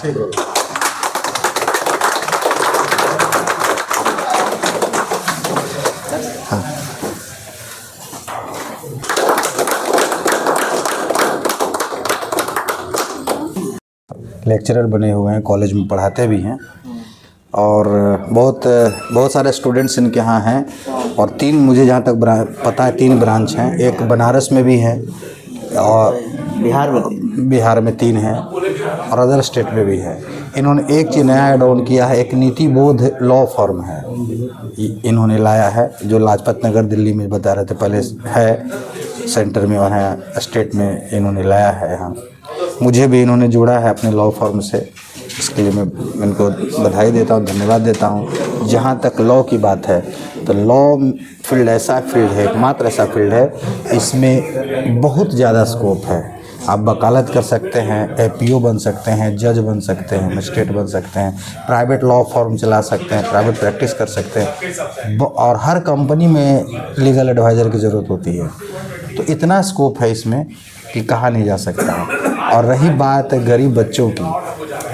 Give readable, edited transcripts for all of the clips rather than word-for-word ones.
ठीक है। लेक्चरर बने हुए हैं, कॉलेज में पढ़ाते भी हैं और बहुत सारे स्टूडेंट्स इनके यहाँ हैं और 3 मुझे जहाँ तक पता है 3 ब्रांच हैं। एक बनारस में भी है और बिहार में 3 हैं और अदर स्टेट में भी है। इन्होंने एक चीज़ नया ऐड ऑन किया है, एक नीति बोध लॉ फॉर्म है इन्होंने लाया है, जो लाजपत नगर दिल्ली में बता रहे थे पहले है सेंटर में और है स्टेट में इन्होंने लाया है यहाँ। मुझे भी इन्होंने जोड़ा है अपने लॉ फॉर्म से, इसके लिए मैं इनको बधाई देता हूँ, धन्यवाद देता हूँ। जहाँ तक लॉ की बात है तो लॉ फील्ड ऐसा फील्ड है, एकमात्र ऐसा फील्ड है इसमें बहुत ज़्यादा स्कोप है। आप वकालत कर सकते हैं, एपीओ बन सकते हैं, जज बन सकते हैं, मजिस्ट्रेट बन सकते हैं, प्राइवेट लॉ फॉर्म चला सकते हैं, प्राइवेट प्रैक्टिस कर सकते हैं और हर कंपनी में लीगल एडवाइज़र की ज़रूरत होती है। तो इतना स्कोप है इसमें कि कहा नहीं जा सकता। और रही बात गरीब बच्चों की,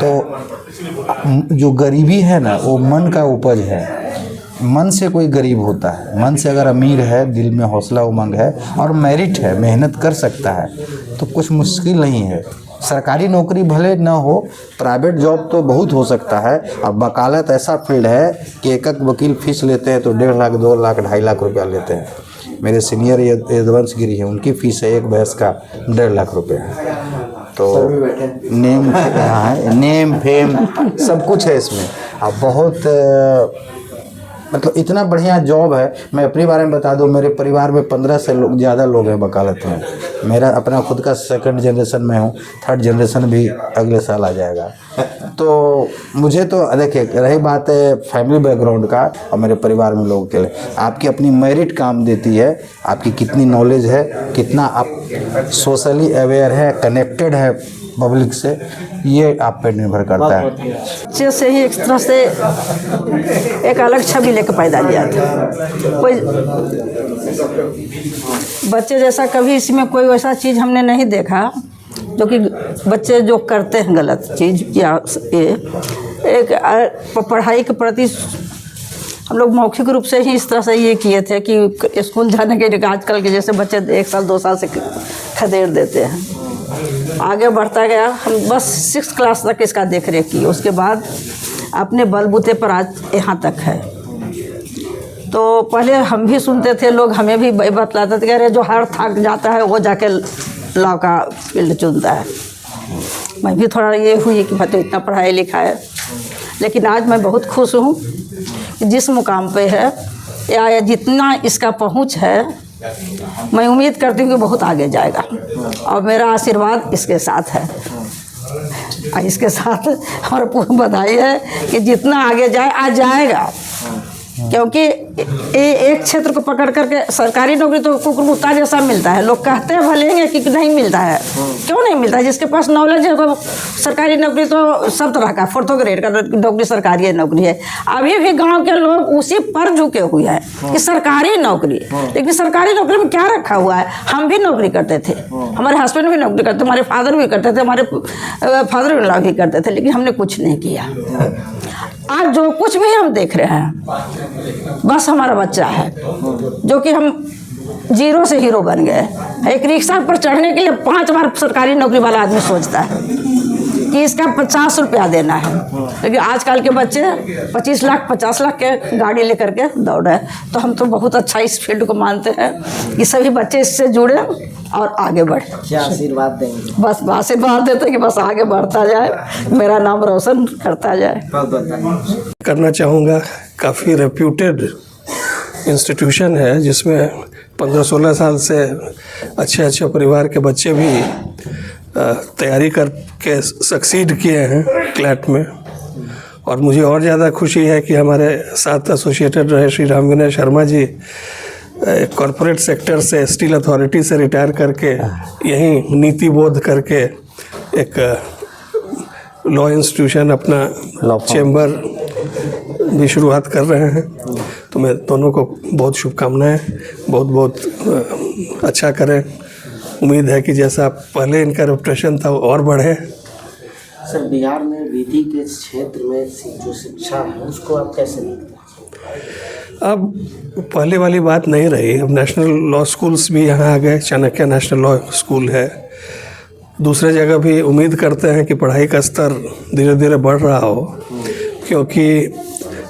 तो जो गरीबी है ना वो मन का उपज है। मन से कोई गरीब होता है, मन से अगर अमीर है, दिल में हौसला उमंग है और मेरिट है, मेहनत कर सकता है तो कुछ मुश्किल नहीं है। सरकारी नौकरी भले ना हो, प्राइवेट जॉब तो बहुत हो सकता है। अब वकालत ऐसा फील्ड है कि एक वकील फीस लेते हैं तो 1.5 लाख 2 लाख 2.5 लाख रुपया लेते हैं। मेरे सीनियर यदुवंश गिरी है, उनकी फ़ीस है एक बहस का 1.5 लाख रुपये है। तो नेम है, नेम फेम सब कुछ है इसमें। अब बहुत मतलब इतना बढ़िया जॉब है। मैं अपने बारे में बता दूं, मेरे परिवार में 15 से ज़्यादा लोग हैं वकालत में। मेरा अपना खुद का 2nd जनरेशन में हूँ, 3rd जनरेशन भी अगले साल आ जाएगा। तो मुझे तो देखिए, रही बात है फैमिली बैकग्राउंड का और मेरे परिवार में लोगों के लिए, आपकी अपनी मेरिट काम देती है, आपकी कितनी नॉलेज है, कितना आप सोशली अवेयर है, कनेक्टेड है पब्लिक से, ये आप पे निर्भर करता है। बच्चे से ही एक तरह से एक अलग छवि लेकर पैदा किया था। कोई बच्चे जैसा कभी इसमें कोई वैसा चीज़ हमने नहीं देखा जो कि बच्चे जो करते हैं गलत चीज़ या एक पढ़ाई के प्रति हम लोग मौखिक रूप से ही इस तरह से ये किए थे कि स्कूल जाने के आजकल के जैसे बच्चे 1 साल 2 साल से खदेड़ देते हैं। आगे बढ़ता गया, हम बस 6th क्लास तक इसका देख रेख की, उसके बाद अपने बलबूते पर आज यहाँ तक है। तो पहले हम भी सुनते थे, लोग हमें भी बतलाते थे कि अरे जो हर थक जाता है वो जाके लॉ का फील्ड चुनता है। मैं भी थोड़ा ये हुई कि मैं तो इतना पढ़ाई लिखा है, लेकिन आज मैं बहुत खुश हूँ कि जिस मुकाम पे है या जितना इसका पहुँच है, मैं उम्मीद करती हूँ कि बहुत आगे जाएगा और मेरा आशीर्वाद इसके साथ है। इसके साथ और पूरी बधाई है कि जितना आगे जाए आज जाएगा, क्योंकि एक क्षेत्र को पकड़ करके सरकारी नौकरी तो कुकुरमुत्ता जैसा मिलता है। लोग कहते हैं भले कि नहीं मिलता है, क्यों नहीं मिलता है? जिसके पास नॉलेज है वो सरकारी नौकरी तो सब तरह का 4th ग्रेड का नौकरी सरकारी नौकरी है। अभी भी गांव के लोग उसी पर झुके हुए हैं कि सरकारी नौकरी, लेकिन सरकारी नौकरी में क्या रखा हुआ है? हम भी नौकरी करते थे, हमारे हस्बैंड भी नौकरी करते, हमारे फादर भी करते थे, हमारे फादर इन लॉ भी करते थे, लेकिन हमने कुछ नहीं किया। आज जो कुछ भी हम देख रहे हैं बस हमारा बच्चा है, जो कि हम 0 से हीरो बन गए। एक रिक्शा पर चढ़ने के लिए 5 बार सरकारी नौकरी वाला आदमी सोचता है कि इसका 50 रुपया देना है, लेकिन आजकल के बच्चे 25 लाख 50 लाख के गाड़ी लेकर के दौड़ रहे हैं। तो हम तो बहुत अच्छा इस फील्ड को मानते हैं कि सभी बच्चे इससे जुड़े और आगे बढ़े। क्या आशीर्वाद देंगे? बस आशीर्वाद देते हैं कि बस आगे बढ़ता जाए, मेरा नाम रोशन करता जाए। करना चाहूँगा, काफ़ी रेप्यूटेड इंस्टीट्यूशन है जिसमें 15-16 साल से अच्छे परिवार के बच्चे भी तैयारी करके सक्सीड किए हैं क्लैट में। और मुझे और ज़्यादा खुशी है कि हमारे साथ एसोसिएटेड रहे श्री राम विनय शर्मा जी कॉरपोरेट सेक्टर से, स्टील अथॉरिटी से रिटायर करके यहीं नीति बोध करके एक लॉ इंस्टीट्यूशन अपना चैम्बर भी शुरुआत कर रहे हैं। तो मैं दोनों को बहुत शुभकामनाएं, बहुत अच्छा करें। उम्मीद है कि जैसा पहले इनका रेपुटेशन था वो और बढ़े सर बिहार में विधि के क्षेत्र में जो शिक्षा है उसको आप कैसे देखते हैं? अब पहले वाली बात नहीं रही। अब नेशनल लॉ स्कूल्स भी यहाँ आ गए। चाणक्य नेशनल लॉ स्कूल है। दूसरे जगह भी उम्मीद करते हैं कि पढ़ाई का स्तर धीरे धीरे बढ़ रहा हो, क्योंकि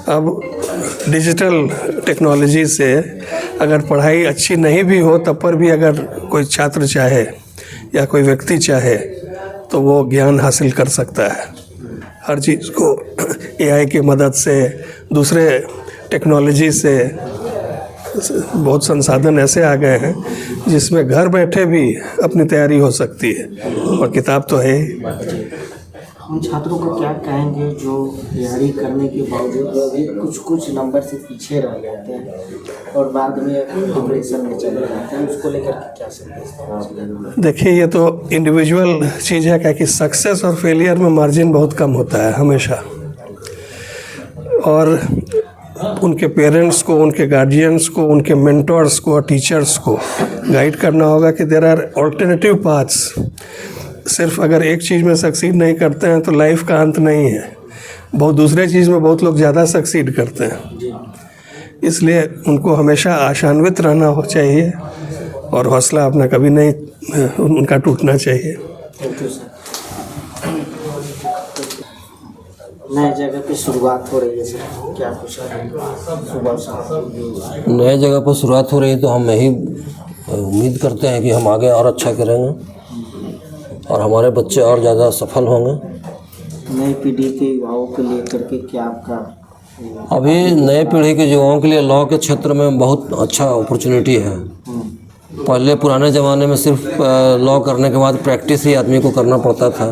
अब डिजिटल टेक्नोलॉजी से अगर पढ़ाई अच्छी नहीं भी हो तब पर भी अगर कोई छात्र चाहे या कोई व्यक्ति चाहे तो वो ज्ञान हासिल कर सकता है। हर चीज़ को एआई की मदद से, दूसरे टेक्नोलॉजी से बहुत संसाधन ऐसे आ गए हैं जिसमें घर बैठे भी अपनी तैयारी हो सकती है, और किताब तो है ही। हम छात्रों को क्या कहेंगे जो तैयारी करने के बावजूद भी कुछ नंबर से पीछे रह जाते हैं और बाद में डिप्रेशन में चले जाते हैं, उसको लेकर के क्या समझते? देखिए, ये तो इंडिविजुअल चीज़ है, क्या कि सक्सेस और फेलियर में मार्जिन बहुत कम होता है हमेशा, और उनके पेरेंट्स को, उनके गार्जियंस को, उनके मेंटर्स को और टीचर्स को गाइड करना होगा कि देयर आर ऑल्टरनेटिव पाथ्स। सिर्फ अगर एक चीज़ में सक्सीड नहीं करते हैं तो लाइफ का अंत नहीं है। बहुत दूसरे चीज़ में बहुत लोग ज़्यादा सक्सीड करते हैं, इसलिए उनको हमेशा आशान्वित रहना चाहिए और हौसला अपना कभी नहीं उनका टूटना चाहिए। नए जगह पे शुरुआत हो रही है सर, क्या कुछ सुबह शाम नए जगह पर शुरुआत हो रही है तो हम यही उम्मीद करते हैं कि हम आगे और अच्छा करेंगे और हमारे बच्चे और ज़्यादा सफल होंगे। नई पीढ़ी के युवाओं को लेकर के क्या आपका? अभी नए पीढ़ी के युवाओं के लिए लॉ के क्षेत्र में बहुत अच्छा अपॉर्चुनिटी है। पहले पुराने ज़माने में सिर्फ लॉ करने के बाद प्रैक्टिस ही आदमी को करना पड़ता था,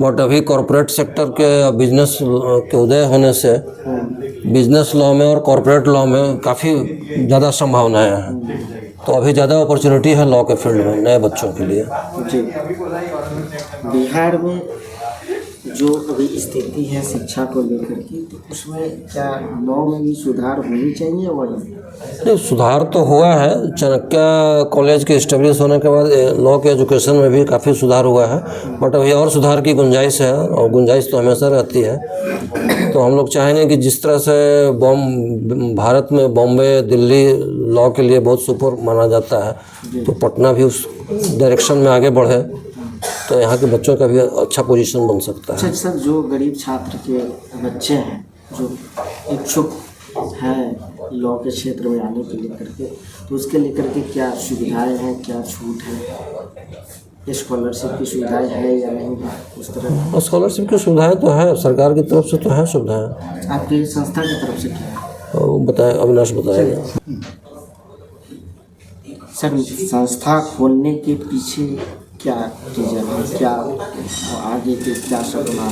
बट अभी कॉरपोरेट सेक्टर के बिजनेस के उदय होने से बिजनेस लॉ में और कॉरपोरेट लॉ में काफ़ी ज़्यादा संभावनाएं हैं, तो अभी ज़्यादा अपॉर्चुनिटी है लॉ के फील्ड में नए बच्चों के लिए। जी, बिहार में जो अभी स्थिति है शिक्षा को लेकर के, तो उसमें क्या लॉ में भी सुधार होनी चाहिए? नहीं, सुधार तो हुआ है। चाणक्य कॉलेज के इस्टेब्लिश होने के बाद लॉ के एजुकेशन में भी काफ़ी सुधार हुआ है, बट अभी और सुधार की गुंजाइश है, और गुंजाइश तो हमेशा रहती है। तो हम लोग चाहेंगे कि जिस तरह से भारत में बॉम्बे, दिल्ली लॉ के लिए बहुत सुपर माना जाता है, तो पटना भी उस डायरेक्शन में आगे बढ़े तो यहाँ के बच्चों का भी अच्छा पोजीशन बन सकता है। अच्छा सर, जो गरीब छात्र के बच्चे हैं जो इच्छुक हैं लॉ के क्षेत्र में आने के लेकर के, तो उसके लेकर के क्या सुविधाएं हैं, क्या छूट है? स्कॉलरशिप की सुविधाएं है या नहीं है उस तरह? स्कॉलरशिप की सुविधाएं तो है, सरकार की तरफ से तो है सुविधाएं। आपकी संस्था की तरफ से क्या है? बताएं, अविनाश बताएगा। सर, संस्था खोलने के पीछे क्या रीजन है, क्या आगे के क्या सपना है?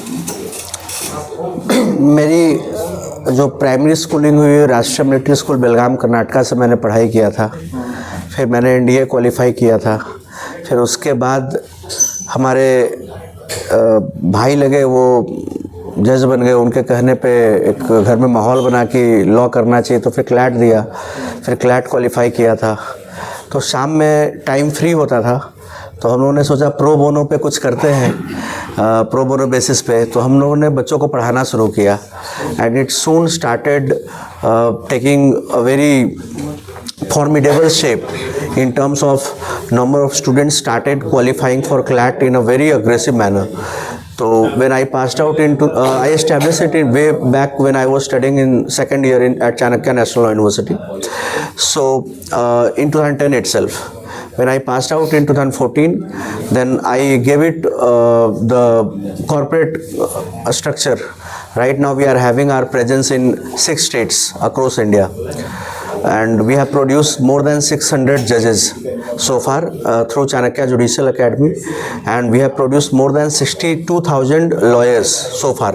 मेरी जो प्राइमरी स्कूलिंग हुई है राष्ट्रीय मिलिट्री स्कूल बेलगाम कर्नाटका से मैंने पढ़ाई किया था। फिर मैंने एनडीए क्वालिफाई किया था। फिर उसके बाद हमारे भाई लगे, वो जज बन गए। उनके कहने पे एक घर में माहौल बना कि लॉ करना चाहिए, तो फिर क्लैट दिया। फिर क्लैट क्वालिफाई किया था। तो शाम में टाइम फ्री होता था तो हम लोगों ने सोचा प्रो बोनो पे कुछ करते हैं, प्रो बोनो बेसिस पे। तो हम लोगों ने बच्चों को पढ़ाना शुरू किया and it soon started taking a very formidable shape in terms of number of students started qualifying for CLAT in a very aggressive manner. So when I passed out into, I established it in way back when I was studying in second year at Chanakya National Law University. So in 2010 itself, when I passed out in 2014, then I gave it the corporate structure. Right now we are having our presence in 6 states across India. And we have produced more than 600 judges so far through Chanakya Judicial Academy, and we have produced more than 62,000 lawyers so far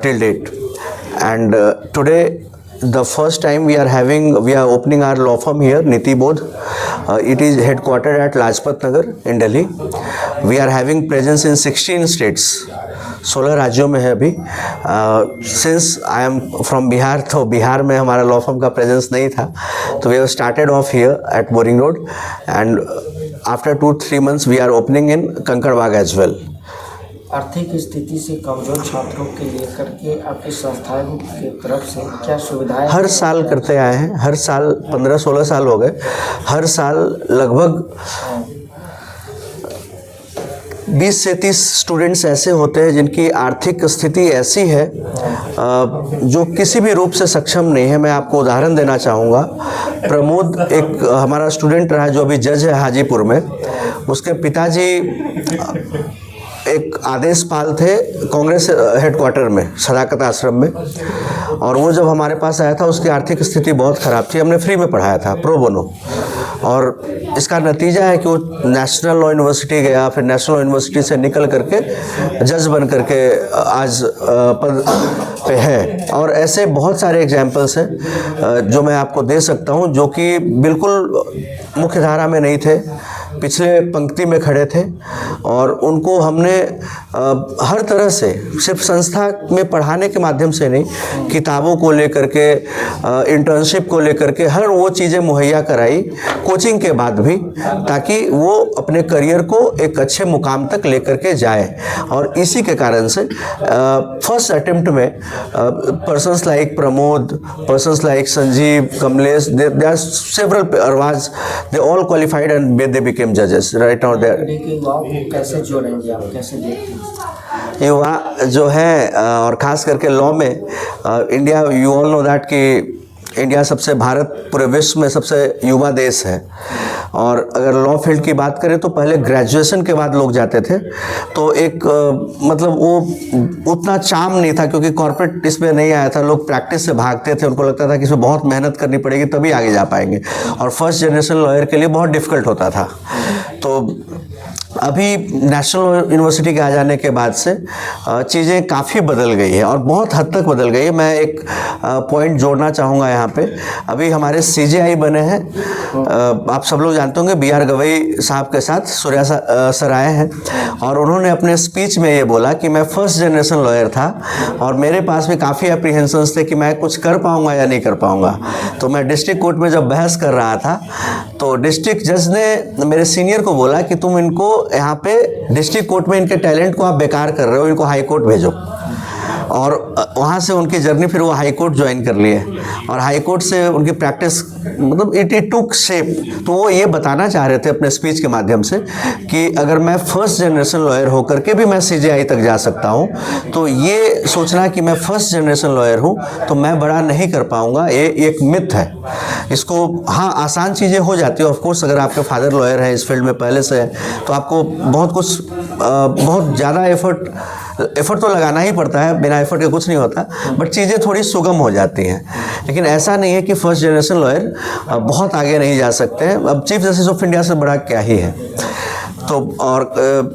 till date. And today, the first time we are opening our law firm here, Niti Bodh. It is headquartered at Lajpat Nagar in Delhi. We are having presence in 16 states. 16 राज्यों में है अभी। Since I am from Bihar, तो बिहार में हमारा law firm का presence नहीं था, तो we have started off here at Boring Road and after 2-3 months we are opening in Kankarbagh as well. आर्थिक स्थिति से कमजोर छात्रों के लिए करके आपकी संस्थान की तरफ से क्या सुविधाएं हर साल करते आए हैं, हर साल 15-16 साल हो गए, हर साल लगभग 20 से 30 स्टूडेंट्स ऐसे होते हैं जिनकी आर्थिक स्थिति ऐसी है जो किसी भी रूप से सक्षम नहीं है। मैं आपको उदाहरण देना चाहूँगा। प्रमोद एक हमारा स्टूडेंट रहा है जो अभी जज है हाजीपुर में। उसके पिताजी एक आदेश पाल थे कांग्रेस हेडक्वार्टर में, सदाकत आश्रम में, और वो जब हमारे पास आया था उसकी आर्थिक स्थिति बहुत ख़राब थी। हमने फ्री में पढ़ाया था प्रो बोनो, और इसका नतीजा है कि वो नेशनल लॉ यूनिवर्सिटी गया, फिर नेशनल लॉ यूनिवर्सिटी से निकल करके जज बन करके आज पद पे है। और ऐसे बहुत सारे एग्जाम्पल्स हैं जो मैं आपको दे सकता हूँ, जो कि बिल्कुल मुख्य धारा में नहीं थे, पिछले पंक्ति में खड़े थे, और उनको हमने हर तरह से, सिर्फ संस्था में पढ़ाने के माध्यम से नहीं, किताबों को लेकर के, इंटर्नशिप को लेकर के, हर वो चीज़ें मुहैया कराई कोचिंग के बाद भी, ताकि वो अपने करियर को एक अच्छे मुकाम तक लेकर के जाए। और इसी के कारण से फर्स्ट अटेम्प्ट में persons like Pramod, persons like Sanjeev, Kamlesh, they are several अरवाज, they all qualified and they became जजेस राइट नाउ। के युवाओं को कैसे जोड़ेंगे आप, कैसे देखते हैं? युवा जो है, और ख़ास करके लॉ में India, you all know that कि इंडिया सबसे, भारत पूरे विश्व में सबसे युवा देश है। और अगर लॉ फील्ड की बात करें तो पहले ग्रेजुएशन के बाद लोग जाते थे, तो एक मतलब वो उतना चार्म नहीं था, क्योंकि कॉर्पोरेट इसमें नहीं आया था। लोग प्रैक्टिस से भागते थे, उनको लगता था कि इसमें बहुत मेहनत करनी पड़ेगी तभी आगे जा पाएंगे, और फर्स्ट जनरेशन लॉयर के लिए बहुत डिफ़िकल्ट होता था। तो अभी नेशनल यूनिवर्सिटी के आ जाने के बाद से चीज़ें काफ़ी बदल गई है, और बहुत हद तक बदल गई है। मैं एक पॉइंट जोड़ना चाहूँगा यहाँ पे। अभी हमारे CJI बने हैं, आप सब लोग जानते होंगे, BR गवई साहब के साथ सूर्या सर आए हैं, और उन्होंने अपने स्पीच में ये बोला कि मैं फर्स्ट जनरेशन लॉयर था, और मेरे पास भी काफ़ी एप्रीहेंशंस थे कि मैं कुछ कर पाऊँगा या नहीं कर पाऊँगा। तो मैं डिस्ट्रिक्ट कोर्ट में जब बहस कर रहा था, तो डिस्ट्रिक्ट जज ने मेरे सीनियर को बोला कि तुम इनको यहाँ पे डिस्ट्रिक्ट कोर्ट में, इनके टैलेंट को आप बेकार कर रहे हो, इनको हाई कोर्ट भेजो। और वहाँ से उनकी जर्नी, फिर वो हाई कोर्ट ज्वाइन कर लिए, और हाई कोर्ट से उनकी प्रैक्टिस, मतलब इट टुक शेप। तो वो ये बताना चाह रहे थे अपने स्पीच के माध्यम से कि अगर मैं फर्स्ट जनरेशन लॉयर होकर के भी मैं CJI तक जा सकता हूँ, तो ये सोचना कि मैं फर्स्ट जनरेशन लॉयर हूँ तो मैं बड़ा नहीं कर पाऊँगा, ये एक मिथ है। इसको, हाँ, आसान चीज़ें हो जाती है ऑफ कोर्स। अगर आपके फादर लॉयर हैं, इस फील्ड में पहले से है, तो आपको बहुत कुछ, बहुत ज़्यादा एफर्ट तो लगाना ही पड़ता है, बिना एफर्ट के कुछ नहीं होता, बट चीज़ें थोड़ी सुगम हो जाती हैं। लेकिन ऐसा नहीं है कि फर्स्ट जनरेशन लॉयर बहुत आगे नहीं जा सकते हैं। अब चीफ जस्टिस ऑफ इंडिया से बड़ा क्या ही है। तो और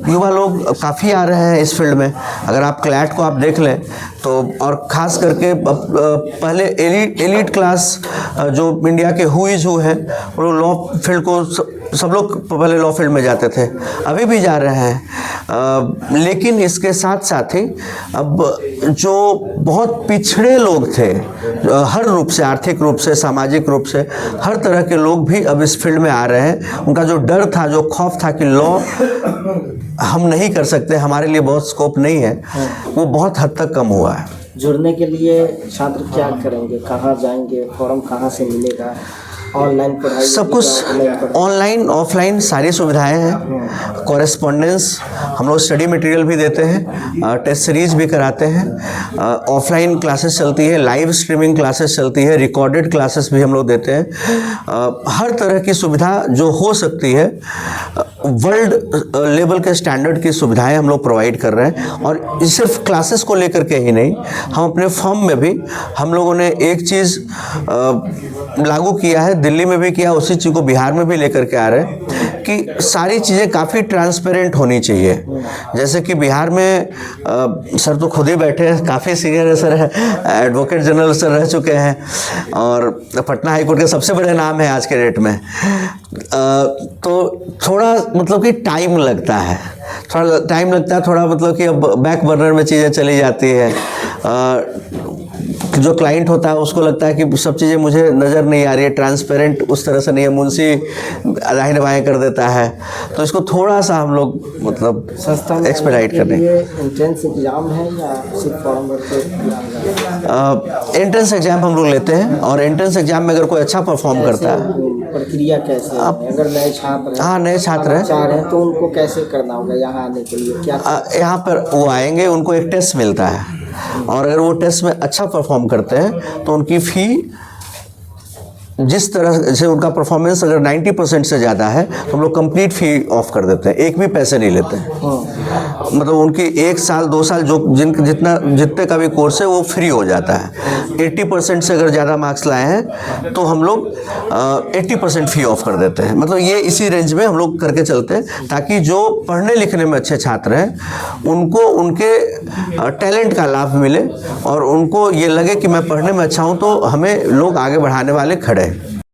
युवा लोग काफ़ी आ रहे हैं इस फील्ड में। अगर आप क्लैट को आप देख लें तो, और ख़ास करके पहले एलीट क्लास जो इंडिया के हु इज़ हु हैं, वो लॉ फील्ड को सब लोग पहले लॉ फील्ड में जाते थे, अभी भी जा रहे हैं। लेकिन इसके साथ साथ ही अब जो बहुत पिछड़े लोग थे, हर रूप से, आर्थिक रूप से, सामाजिक रूप से, हर तरह के लोग भी अब इस फील्ड में आ रहे हैं। उनका जो डर था, जो खौफ था कि लॉ हम नहीं कर सकते, हमारे लिए बहुत स्कोप नहीं है, वो बहुत हद तक कम हुआ है। जुड़ने के लिए छात्र क्या करेंगे, कहाँ जाएंगे, फॉर्म कहाँ से मिलेगा? ऑनलाइन पढ़ाई, सब कुछ ऑनलाइन ऑफलाइन सारी सुविधाएं हैं। कॉरेस्पॉन्डेंस हम लोग स्टडी मटेरियल भी देते हैं, टेस्ट सीरीज भी कराते हैं, ऑफलाइन क्लासेस चलती है, लाइव स्ट्रीमिंग क्लासेस चलती है, रिकॉर्डेड क्लासेस भी हम लोग देते हैं। हर तरह की सुविधा जो हो सकती है, वर्ल्ड लेवल के स्टैंडर्ड की सुविधाएं हम लोग प्रोवाइड कर रहे हैं। और सिर्फ क्लासेस को लेकर के ही नहीं, हम अपने फॉर्म में भी हम लोगों ने एक चीज़ लागू किया है, दिल्ली में भी किया, उसी चीज़ को बिहार में भी लेकर के आ रहे हैं कि सारी चीज़ें काफ़ी ट्रांसपेरेंट होनी चाहिए। जैसे कि बिहार में सर तो खुद ही बैठे हैं, काफ़ी सीनियर सर है, एडवोकेट जनरल सर रह चुके हैं, और पटना हाई कोर्ट के सबसे बड़े नाम है आज के डेट में। तो थोड़ा मतलब कि टाइम लगता है, थोड़ा मतलब कि अब बैक बर्नर में चीज़ें चली जाती है। जो क्लाइंट होता है उसको लगता है कि सब चीज़ें मुझे नज़र नहीं आ रही है, ट्रांसपेरेंट उस तरह से नहीं है, मुंशी दाहिने बाएं कर देता है, तो इसको थोड़ा सा हम लोग मतलब संस्था में एक्सपेडाइट कर देंगे। एंट्रेंस एग्जाम है या सिर्फ फॉर्म भर के? एंट्रेंस एग्जाम हम लोग लेते हैं, और एंट्रेंस एग्जाम में अगर कोई अच्छा परफॉर्म करता है, प्रक्रिया कैसे है? अगर नए छात्र हैं, हाँ नए छात्र हैं, चाह रहे हैं तो उनको कैसे करना होगा यहाँ आने के लिए? क्या यहाँ पर वो आएंगे, उनको एक टेस्ट मिलता है, और अगर वो टेस्ट में अच्छा परफॉर्म करते हैं तो उनकी फ़ी जिस तरह से उनका परफॉर्मेंस अगर 90% से ज़्यादा है तो हम लोग कंप्लीट फ़ी ऑफ कर देते हैं, एक भी पैसे नहीं लेते हैं। मतलब उनकी 1 साल 2 साल जो जितने का भी कोर्स है वो फ्री हो जाता है। 80% से अगर ज़्यादा मार्क्स लाए हैं तो हम लोग 80% फ़ी ऑफ कर देते हैं। मतलब ये इसी रेंज में हम लोग करके चलते हैं, ताकि जो पढ़ने लिखने में अच्छे छात्र हैं उनको उनके टैलेंट का लाभ मिले, और उनको ये लगे कि मैं पढ़ने में अच्छा हूँ तो हमें लोग आगे बढ़ाने वाले खड़े हैं।